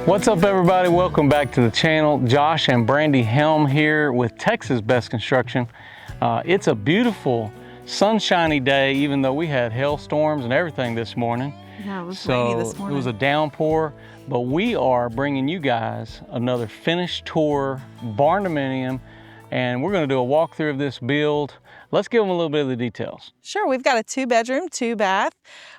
What's up, everybody? Welcome back to the channel. Josh and Brandy Helm here with Texas Best Construction. It's a beautiful sunshiny day, even though we had hailstorms and everything this morning. Yeah, it was rainy this morning. It was a downpour, but we are bringing you guys another finished tour, Barndominium, and we're going to do a walkthrough of this build. Let's give them a little bit of the details. Sure, we've got a 2-bedroom, 2-bath.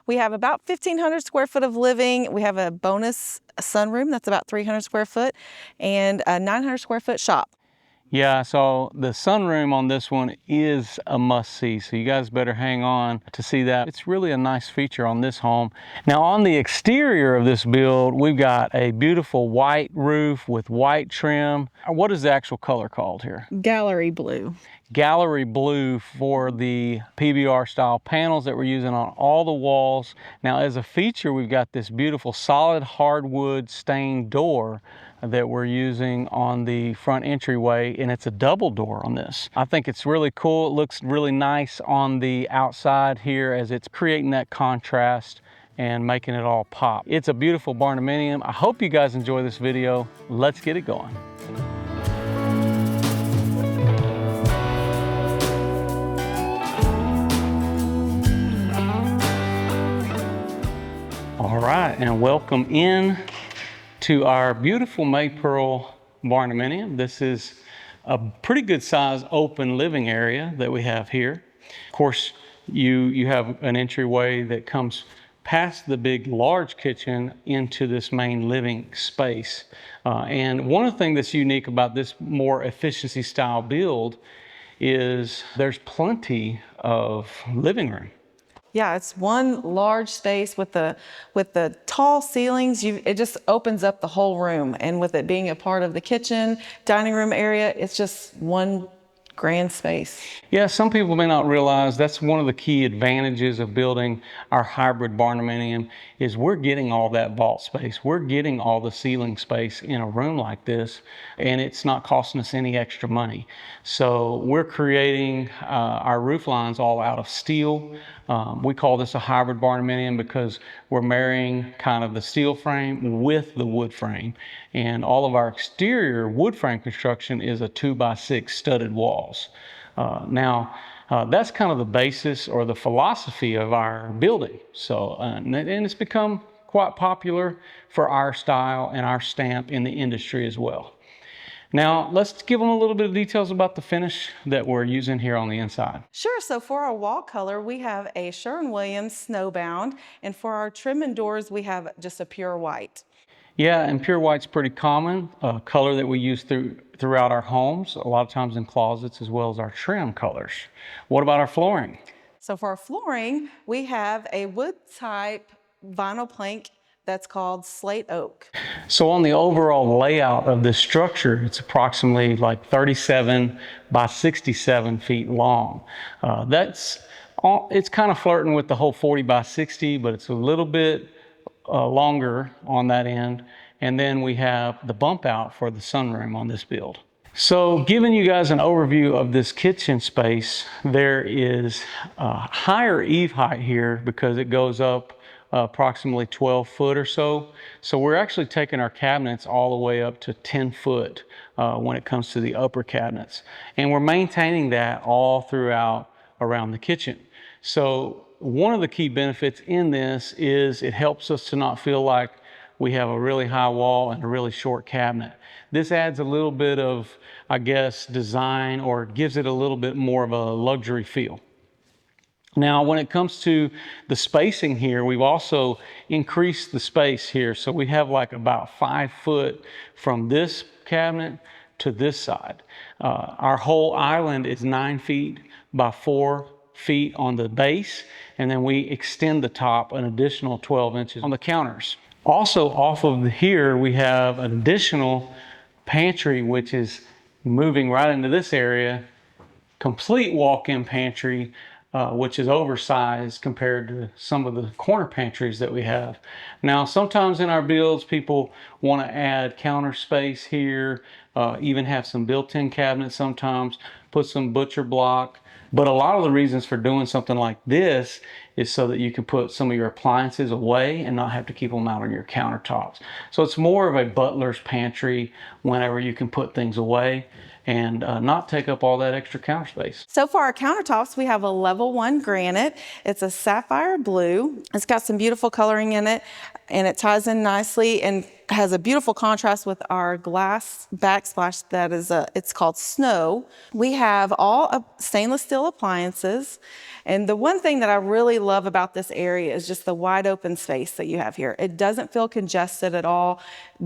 We have about 1,500 square foot of living. We have a bonus sunroom that's about 300 square foot and a 900 square foot shop. Yeah, so the sunroom on this one is a must-see, so you guys better hang on to see that. It's really a nice feature on this home. Now, on the exterior of this build, we've got a beautiful white roof with white trim. What is the actual color called here? Gallery blue. Gallery blue for the PBR style panels that we're using on all the walls. Now, as a feature, we've got this beautiful solid hardwood stained door that we're using on the front entryway, and it's a double door on this. I think it's really cool. It looks really nice on the outside here as it's creating that contrast and making it all pop. It's a beautiful Barndominium. I hope you guys enjoy this video. Let's get it going. All right, and welcome in to our beautiful Maypear Barndominium. This is a pretty good size open living area that we have here. Of course, you have an entryway that comes past the big large kitchen into this main living space. And one of the things that's unique about this more efficiency style build is there's plenty of living room. Yeah, it's one large space with the tall ceilings. It just opens up the whole room, and with it being a part of the kitchen, dining room area, it's just one grand space. Yeah, some people may not realize that's one of the key advantages of building our hybrid Barndominium is we're getting all that vault space. We're getting all the ceiling space in a room like this, and it's not costing us any extra money. So we're creating our roof lines all out of steel. We call this a hybrid Barndominium because we're marrying kind of the steel frame with the wood frame. And all of our exterior wood frame construction is a 2x6 studded walls. That's kind of the basis or the philosophy of our building. So, and it's become quite popular for our style and our stamp in the industry as well. Now, let's give them a little bit of details about the finish that we're using here on the inside. Sure, so for our wall color, we have a Sherwin-Williams Snowbound, and for our trim and doors, we have just a pure white. Yeah, and pure white's pretty common, a color that we use throughout our homes, a lot of times in closets, as well as our trim colors. What about our flooring? So for our flooring, we have a wood type vinyl plank that's called slate oak. So on the overall layout of this structure, it's approximately like 37 by 67 feet long. It's kind of flirting with the whole 40 by 60, but it's a little bit longer on that end. And then we have the bump out for the sunroom on this build. So giving you guys an overview of this kitchen space, there is a higher eave height here because it goes up approximately 12 foot or so. So we're actually taking our cabinets all the way up to 10 foot when it comes to the upper cabinets. And we're maintaining that all throughout around the kitchen. So one of the key benefits in this is it helps us to not feel like we have a really high wall and a really short cabinet. This adds a little bit of, I guess, design, or gives it a little bit more of a luxury feel. Now, when it comes to the spacing here, we've also increased the space here. So we have like about 5 foot from this cabinet to this side. Our whole island is 9 feet by 4 feet on the base, and then we extend the top an additional 12 inches on the counters. Also, off of here, we have an additional pantry, which is moving right into this area, complete walk-in pantry, which is oversized compared to some of the corner pantries that we have. Now, sometimes in our builds, people want to add counter space here, even have some built-in cabinets sometimes. put some butcher block. But a lot of the reasons for doing something like this is so that you can put some of your appliances away and not have to keep them out on your countertops. So it's more of a butler's pantry whenever you can put things away and not take up all that extra counter space. So for our countertops, we have a level 1 granite. It's a sapphire blue. It's got some beautiful coloring in it, and it ties in nicely and has a beautiful contrast with our glass backsplash that is it's called Snow. We have all stainless steel appliances. And the one thing that I really love about this area is just the wide open space that you have here. It doesn't feel congested at all.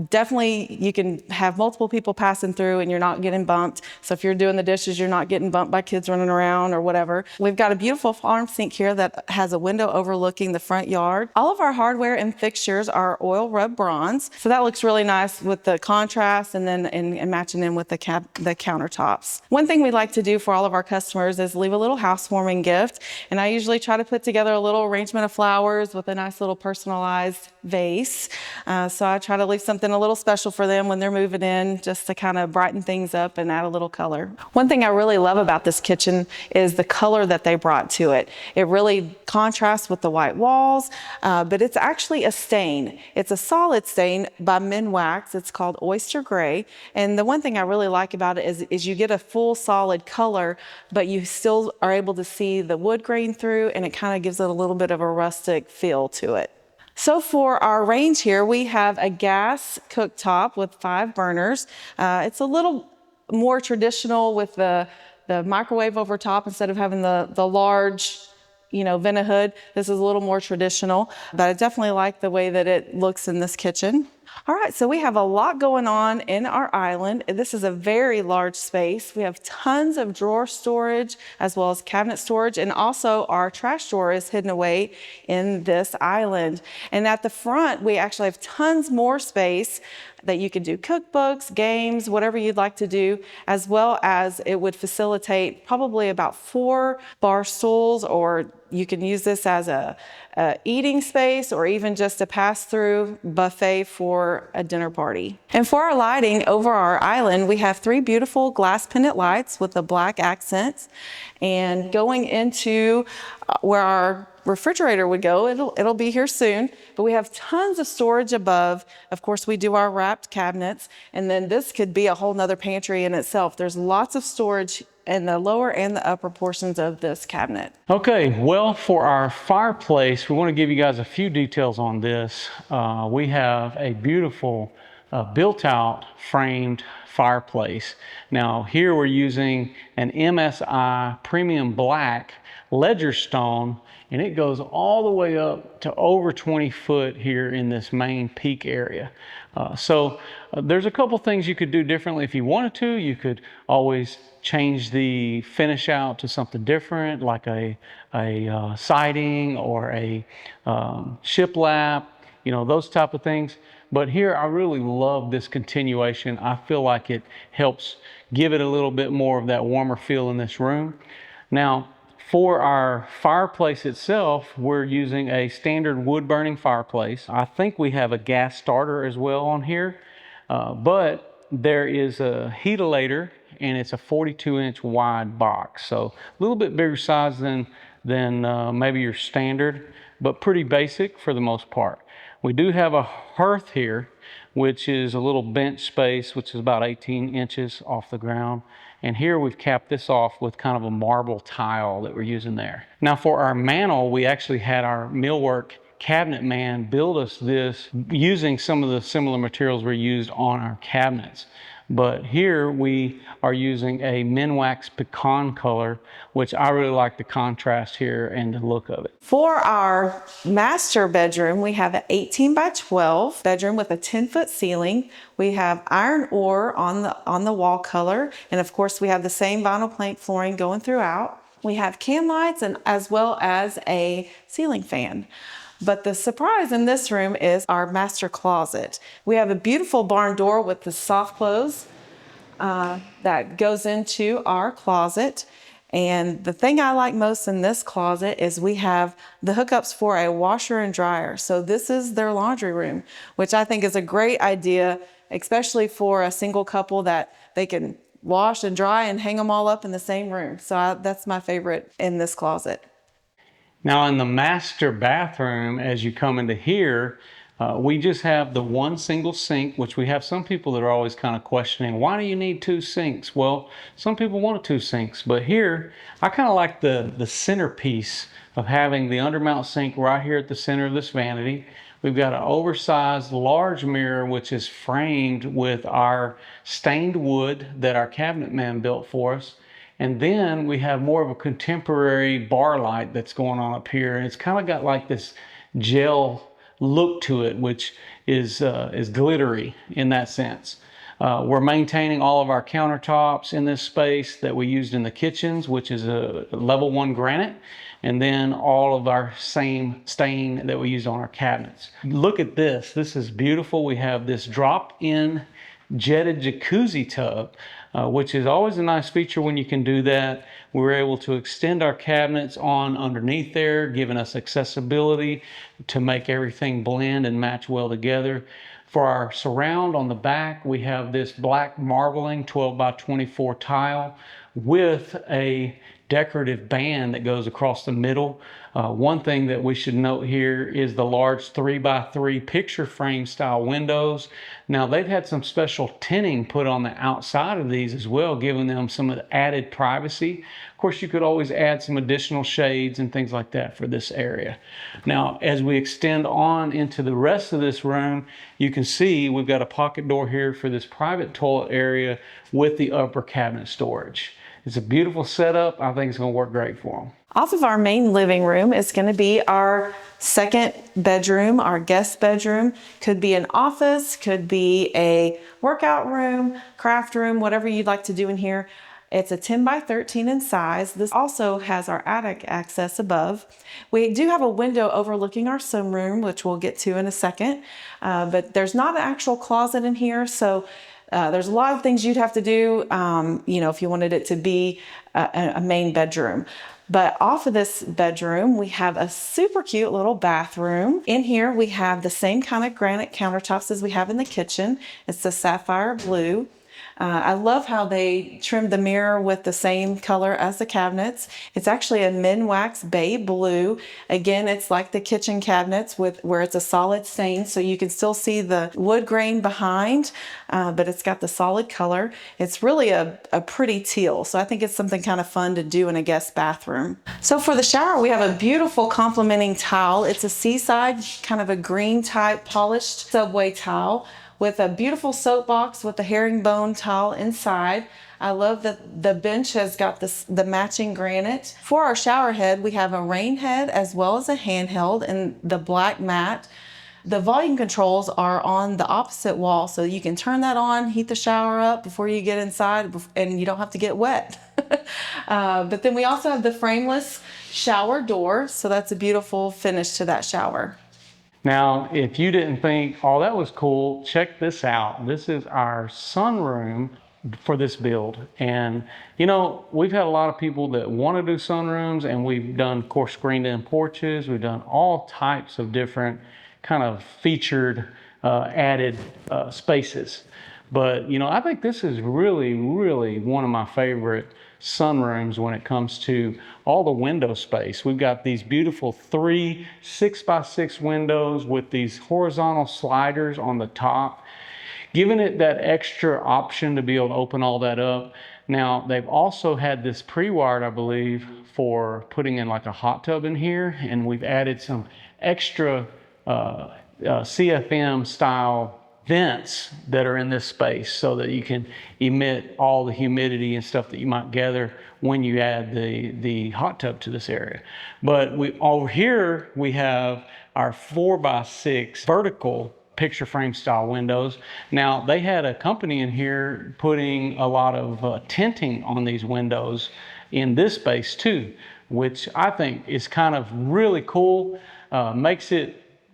Definitely you can have multiple people passing through and you're not getting bumped. So if you're doing the dishes, you're not getting bumped by kids running around or whatever. We've got a beautiful farm sink here that has a window overlooking the front yard. All of our hardware and fixtures are oil rub bronze. So that looks really nice with the contrast and then and matching in with the countertops. One thing we like to do for all of our customers is leave a little housewarming gift. And I usually try to put together a little arrangement of flowers with a nice little personalized vase. So I try to leave something a little special for them when they're moving in, just to kind of brighten things up and add a little color. One thing I really love about this kitchen is the color that they brought to it. It really contrasts with the white walls, but it's actually a stain. It's a solid stain by Minwax. It's called Oyster Gray. And the one thing I really like about it is you get a full solid color, but you still are able to see the wood grain through, and it kind of gives it a little bit of a rustic feel to it. So for our range here, we have a gas cooktop with 5 burners. It's a little more traditional with the microwave over top instead of having the large, vent hood. This is a little more traditional, but I definitely like the way that it looks in this kitchen. All right, so we have a lot going on in our island. This is a very large space. We have tons of drawer storage as well as cabinet storage, and also our trash drawer is hidden away in this island. And at the front, we actually have tons more space that you can do cookbooks, games, whatever you'd like to do, as well as it would facilitate probably about 4 bar stools, or you can use this as a eating space or even just a pass-through buffet for a dinner party. And for our lighting over our island, we have 3 beautiful glass pendant lights with the black accents. And going into where our refrigerator would go, it'll be here soon, but we have tons of storage above. Of course, we do our wrapped cabinets, and then this could be a whole nother pantry in itself. There's lots of storage in the lower and the upper portions of this cabinet. Okay, well, for our fireplace, we want to give you guys a few details on this. We have a beautiful built-out framed fireplace. Now, here we're using an MSI premium black ledger stone, and it goes all the way up to over 20 foot here in this main peak area. So there's a couple things you could do differently if you wanted to. You could always change the finish out to something different, like a siding or a shiplap, those type of things. But here I really love this continuation. I feel like it helps give it a little bit more of that warmer feel in this room. Now, for our fireplace itself, we're using a standard wood burning fireplace. I think we have a gas starter as well on here, but there is a heatilator, and it's a 42-inch wide box. So a little bit bigger size than maybe your standard, but pretty basic for the most part. We do have a hearth here, which is a little bench space, which is about 18 inches off the ground. And here we've capped this off with kind of a marble tile that we're using there. Now for our mantle, we actually had our millwork cabinet man build us this using some of the similar materials we used on our cabinets. But here we are using a Minwax pecan color, which I really like the contrast here and the look of it. For our master bedroom, we have an 18 by 12 bedroom with a 10-foot ceiling. We have iron ore on the wall color. And of course, we have the same vinyl plank flooring going throughout. We have can lights and as well as a ceiling fan. But the surprise in this room is our master closet. We have a beautiful barn door with the soft close that goes into our closet. And the thing I like most in this closet is we have the hookups for a washer and dryer. So this is their laundry room, which I think is a great idea, especially for a single couple that they can wash and dry and hang them all up in the same room. So that's my favorite in this closet. Now in the master bathroom, as you come into here, we just have the one single sink, which we have some people that are always kind of questioning, why do you need two sinks? Well, some people want two sinks, but here, I kind of like the centerpiece of having the undermount sink right here at the center of this vanity. We've got an oversized large mirror, which is framed with our stained wood that our cabinet man built for us. And then we have more of a contemporary bar light that's going on up here. And it's kind of got like this gel look to it, which is glittery in that sense. We're maintaining all of our countertops in this space that we used in the kitchens, which is a level 1 granite. And then all of our same stain that we used on our cabinets. Look at this. This is beautiful. We have this drop-in jetted jacuzzi tub, which is always a nice feature when you can do that. We were able to extend our cabinets on underneath there, giving us accessibility to make everything blend and match well together. For our surround on the back, we have this black marbling 12 by 24 tile with a decorative band that goes across the middle. One thing that we should note here is the large 3x3 picture frame style windows. Now they've had some special tinting put on the outside of these as well, giving them some added privacy. Of course, you could always add some additional shades and things like that for this area. Now, as we extend on into the rest of this room, you can see we've got a pocket door here for this private toilet area with the upper cabinet storage. It's a beautiful setup. I think it's going to work great for them. Off of our main living room is going to be our second bedroom, our guest bedroom. Could be an office, could be a workout room, craft room, whatever you'd like to do in here. It's a 10 by 13 in size. This also has our attic access above. We do have a window overlooking our sunroom, which we'll get to in a second, but there's not an actual closet in here, so there's a lot of things you'd have to do, if you wanted it to be a main bedroom. But off of this bedroom, we have a super cute little bathroom. In here, we have the same kind of granite countertops as we have in the kitchen. It's the sapphire blue. I love how they trimmed the mirror with the same color as the cabinets. It's actually a Minwax Bay Blue. Again, it's like the kitchen cabinets where it's a solid stain, so you can still see the wood grain behind, but it's got the solid color. It's really a pretty teal, so I think it's something kind of fun to do in a guest bathroom. So for the shower, we have a beautiful complementing tile. It's a seaside, kind of a green type polished subway tile, with a beautiful soap box with the herringbone tile inside. I love that the bench has got the matching granite. For our shower head, we have a rain head as well as a handheld in the black matte. The volume controls are on the opposite wall, so you can turn that on, heat the shower up before you get inside, and you don't have to get wet. But then we also have the frameless shower door, so that's a beautiful finish to that shower. Now, if you didn't think, oh, that was cool, check this out. This is our sunroom for this build. And, we've had a lot of people that want to do sunrooms, and we've done, of course, screened-in porches. We've done all types of different kind of featured added spaces. But, I think this is really, really one of my favorite sunrooms when it comes to all the window space. We've got these beautiful 3 6x6 windows with these horizontal sliders on the top, giving it that extra option to be able to open all that up. Now, they've also had this pre-wired, I believe, for putting in like a hot tub in here, and we've added some extra CFM style vents that are in this space so that you can emit all the humidity and stuff that you might gather when you add the hot tub to this area. But over here we have our 4x6 vertical picture frame style windows. Now they had a company in here putting a lot of tinting on these windows in this space too, which I think is kind of really cool.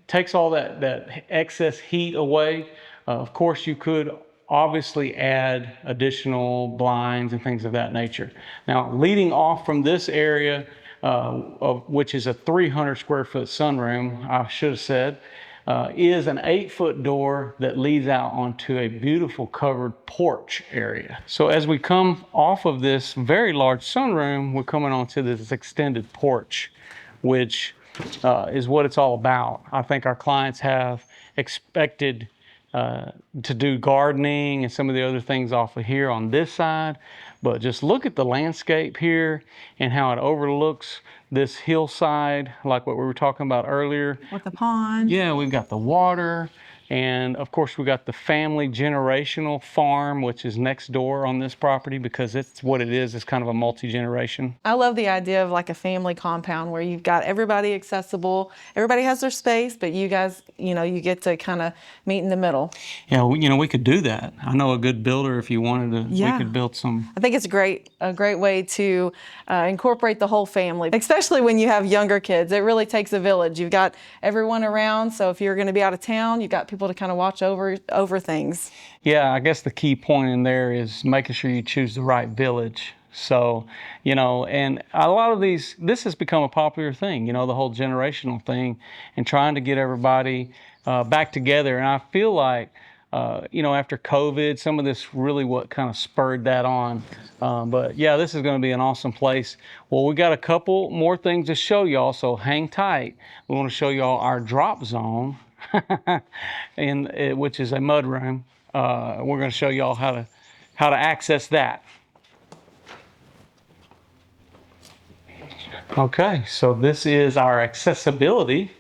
Takes all that excess heat away. Of course, you could obviously add additional blinds and things of that nature. Now, leading off from this area, which is a 300 square foot sunroom, I should have said, is an 8-foot door that leads out onto a beautiful covered porch area. So as we come off of this very large sunroom, we're coming onto this extended porch, which is what it's all about. I think our clients have expected to do gardening and some of the other things off of here on this side, but just look at the landscape here and how it overlooks this hillside, like what we were talking about earlier. With the pond. Yeah, we've got the water, and of course we got the family generational farm, which is next door on this property, because it's what it is. It's kind of a multi-generation. I love the idea of like a family compound where you've got everybody accessible. Everybody has their space, but you guys, you get to kind of meet in the middle. Yeah, we could do that. I know a good builder. If you wanted to, Yeah. we could build some. I think it's a great way to incorporate the whole family, especially when you have younger kids. It really takes a village. You've got everyone around, so if you're going to be out of town, you've got people to kind of watch over things. Yeah, I guess the key point in there is making sure you choose the right village. So, and a lot of this has become a popular thing, the whole generational thing, and trying to get everybody back together. And I feel like, after COVID, some of this really what kind of spurred that on. But yeah, this is going to be an awesome place. Well, we got a couple more things to show y'all, so hang tight. We want to show y'all our drop zone, which is a mud room. We're going to show y'all how to access that. Okay, so this is our accessibility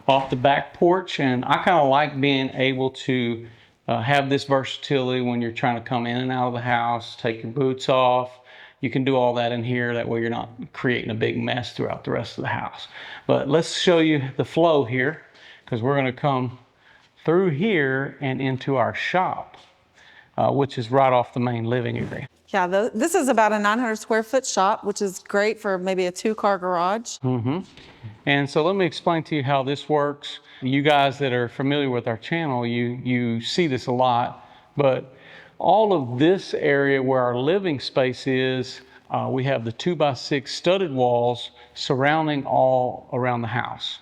off the back porch, and I kind of like being able to have this versatility when you're trying to come in and out of the house, take your boots off. You can do all that in here. That way you're not creating a big mess throughout the rest of the house. But let's show you the flow here, because we're going to come through here and into our shop, which is right off the main living area. Yeah, this is about a 900 square foot shop, which is great for maybe a 2-car garage. Mm-hmm. And so let me explain to you how this works. You guys that are familiar with our channel, you see this a lot, but all of this area where our living space is, we have the 2x6 studded walls surrounding all around the house.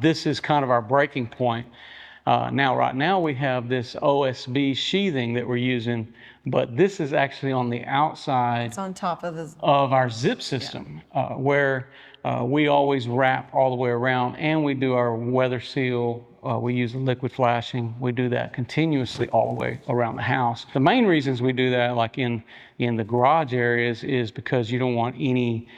This is kind of our breaking point. Right now we have this OSB sheathing that we're using, but this is actually on the outside. It's on top of our zip system, where we always wrap all the way around, and we do our weather seal. We use liquid flashing. We do that continuously all the way around the house. The main reasons we do that, like in the garage areas, is because you don't want any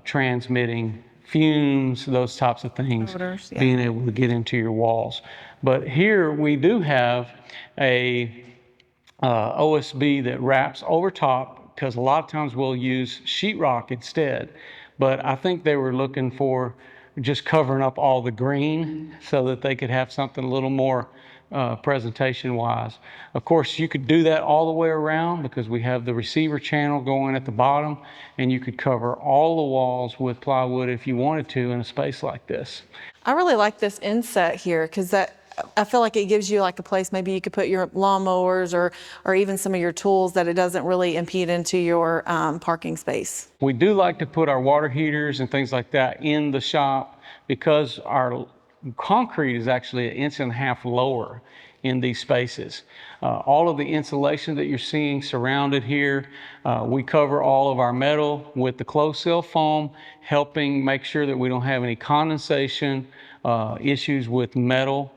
transmitting fumes, those types of things, odors, yeah, being able to get into your walls. But here we do have a OSB that wraps over top, because a lot of times we'll use sheetrock instead. But I think they were looking for just covering up all the green so that they could have something a little more presentation wise. Of course, you could do that all the way around, because we have the receiver channel going at the bottom, and you could cover all the walls with plywood if you wanted to in a space like this. I really like this inset here, because I feel like it gives you like a place maybe you could put your lawnmowers or even some of your tools, that it doesn't really impede into your parking space. We do like to put our water heaters and things like that in the shop, because our concrete is actually 1.5 inches lower in these spaces. All of the insulation that you're seeing surrounded here, we cover all of our metal with the closed cell foam, helping make sure that we don't have any condensation issues with metal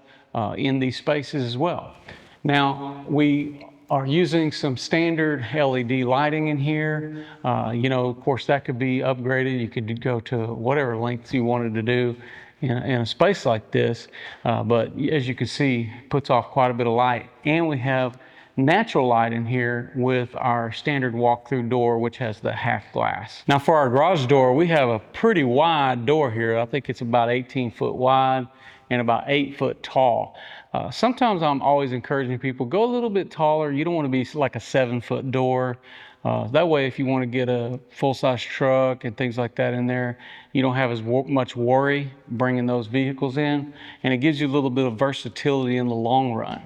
in these spaces as well. Now, we are using some standard LED lighting in here. Of course, that could be upgraded. You could go to whatever lengths you wanted to do in a space like this. But as you can see, puts off quite a bit of light. And we have natural light in here with our standard walk-through door, which has the half glass. Now, for our garage door, we have a pretty wide door here. I think it's about 18 foot wide and about 8 foot tall. Sometimes I'm always encouraging people, go a little bit taller. You don't want to be like a 7-foot door. That way, if you want to get a full-size truck and things like that in there, you don't have as much worry bringing those vehicles in, and it gives you a little bit of versatility in the long run.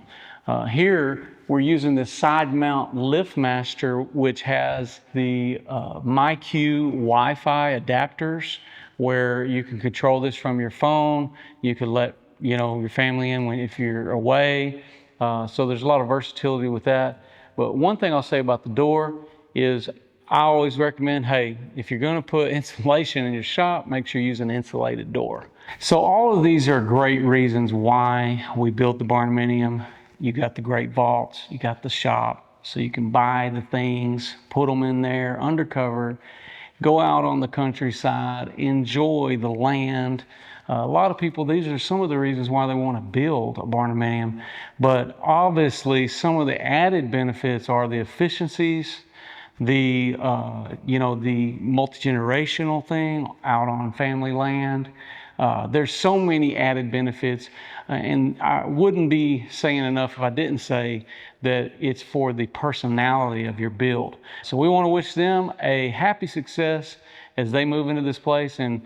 Here, we're using this side mount LiftMaster, which has the MyQ Wi-Fi adapters, where you can control this from your phone. You can let you know, your family in if you're away. So there's a lot of versatility with that. But one thing I'll say about the door is I always recommend, hey, if you're going to put insulation in your shop, make sure you use an insulated door. So all of these are great reasons why we built the Barndominium. You got the great vaults, you got the shop, so you can buy the things, put them in there undercover, go out on the countryside, enjoy the land. A lot of people, these are some of the reasons why they want to build a barndominium. But obviously, some of the added benefits are the efficiencies, the you know, the multi-generational thing out on family land. There's so many added benefits, and I wouldn't be saying enough if I didn't say that it's for the personality of your build. So we want to wish them a happy success as they move into this place, and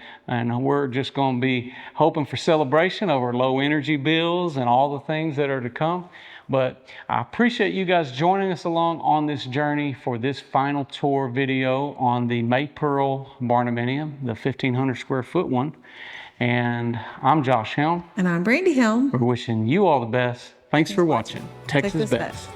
we're just going to be hoping for celebration over low energy bills and all the things that are to come. But I appreciate you guys joining us along on this journey for this final tour video on the Maypear Barndominium, the 1,500 square foot one. And I'm Josh Helm. And I'm Brandy Helm. We're wishing you all the best. Thanks for watching. Texas Best.